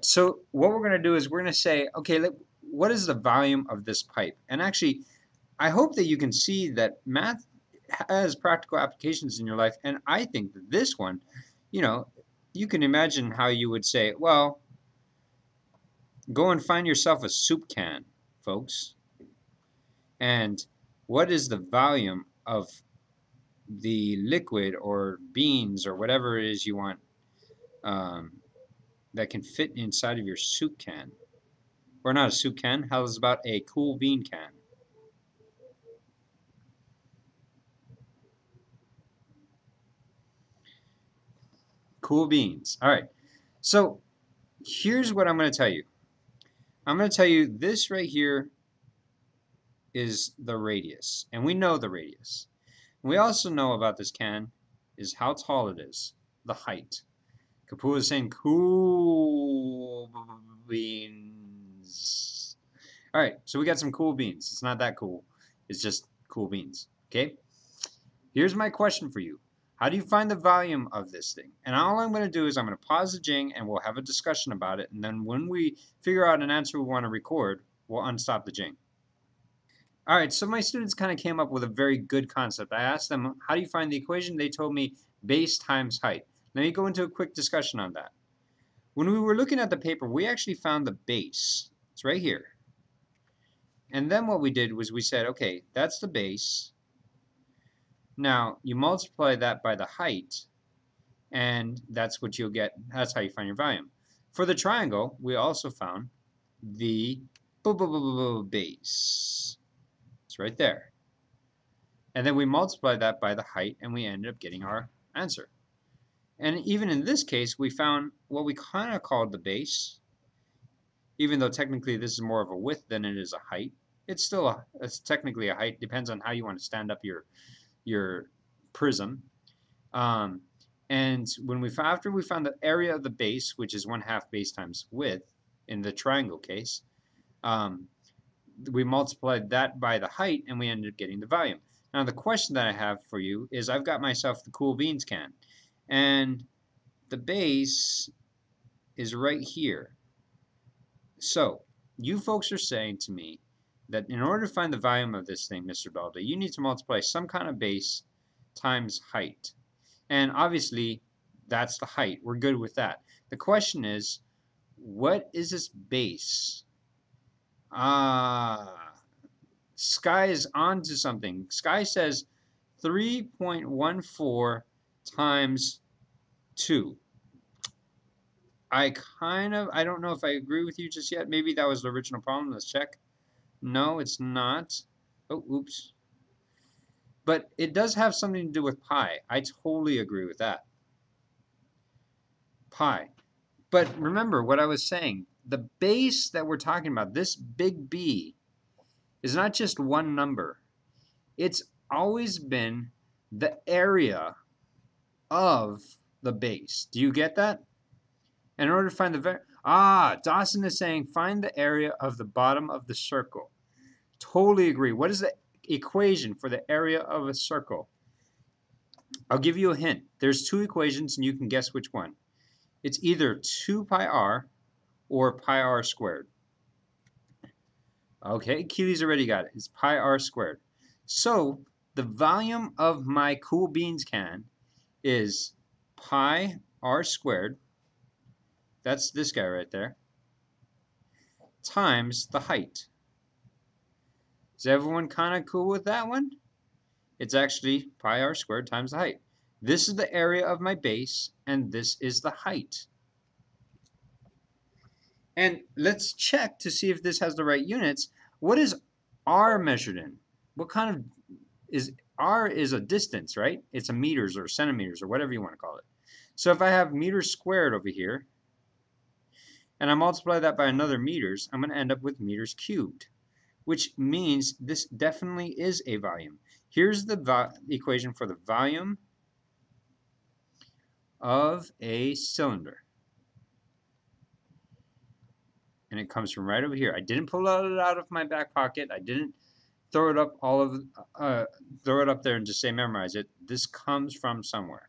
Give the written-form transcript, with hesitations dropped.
right, so what we're going to do is we're going to say, okay, what is the volume of this pipe? And actually, I hope that you can see that math has practical applications in your life, and I think that this one, you can imagine how you would say, well, go and find yourself a soup can, folks, and what is the volume of the liquid or beans or whatever it is you want that can fit inside of your soup can? Or not a soup can, how is about a cool bean can? Cool beans. All right. So here's what I'm going to tell you. I'm going to tell you this right here is the radius. And we know the radius. We also know about this can is how tall it is, the height. Kapua is saying cool beans. All right, so we got some cool beans. It's not that cool. It's just cool beans. Okay? Here's my question for you. How do you find the volume of this thing? And all I'm going to do is I'm going to pause the jing and we'll have a discussion about it. And then when we figure out an answer we want to record, we'll unstop the jing. All right, so my students kind of came up with a very good concept. I asked them, how do you find the equation? They told me base times height. Let me go into a quick discussion on that. When we were looking at the paper, we actually found the base. It's right here. And then what we did was we said, okay, that's the base. Now, you multiply that by the height, and that's what you'll get. That's how you find your volume. For the triangle, we also found the base. It's right there. And then we multiply that by the height, and we ended up getting our answer. And even in this case, we found what we kind of called the base. Even though technically this is more of a width than it is a height, it's still it's technically a height. Depends on how you want to stand up your prism. And when after we found the area of the base, which is 1/2 base times width in the triangle case, we multiplied that by the height, and we ended up getting the volume. Now the question that I have for you is, I've got myself the cool beans can, and the base is right here. So you folks are saying to me that in order to find the volume of this thing, Mr. Balda, you need to multiply some kind of base times height. And obviously, that's the height. We're good with that. The question is, what is this base? Sky is onto something. Sky says 3.14 times 2. I don't know if I agree with you just yet. Maybe that was the original problem. Let's check. No, it's not. Oh, oops. But it does have something to do with pi. I totally agree with that. Pi. But remember what I was saying. The base that we're talking about, this big B, is not just one number. It's always been the area of the base. Do you get that? And in order to find the Dawson is saying find the area of the bottom of the circle. Totally agree. What is the equation for the area of a circle? I'll give you a hint. There's two equations, and you can guess which one. It's either 2 pi r or pi r squared. Okay, Keely's already got it. It's pi r squared. So the volume of my cool beans can is pi r squared, that's this guy right there, times the height. Is everyone kind of cool with that one? It's actually pi r squared times the height. This is the area of my base, and this is the height. And let's check to see if this has the right units. What is r measured in? What kind of is r is a distance, right? It's a meters or centimeters or whatever you want to call it. So if I have meters squared over here, and I multiply that by another meters, I'm going to end up with meters cubed, which means this definitely is a volume. Here's the equation for the volume of a cylinder. And it comes from right over here. I didn't pull it out of my back pocket. I didn't throw it up throw it up there and just say memorize it. This comes from somewhere.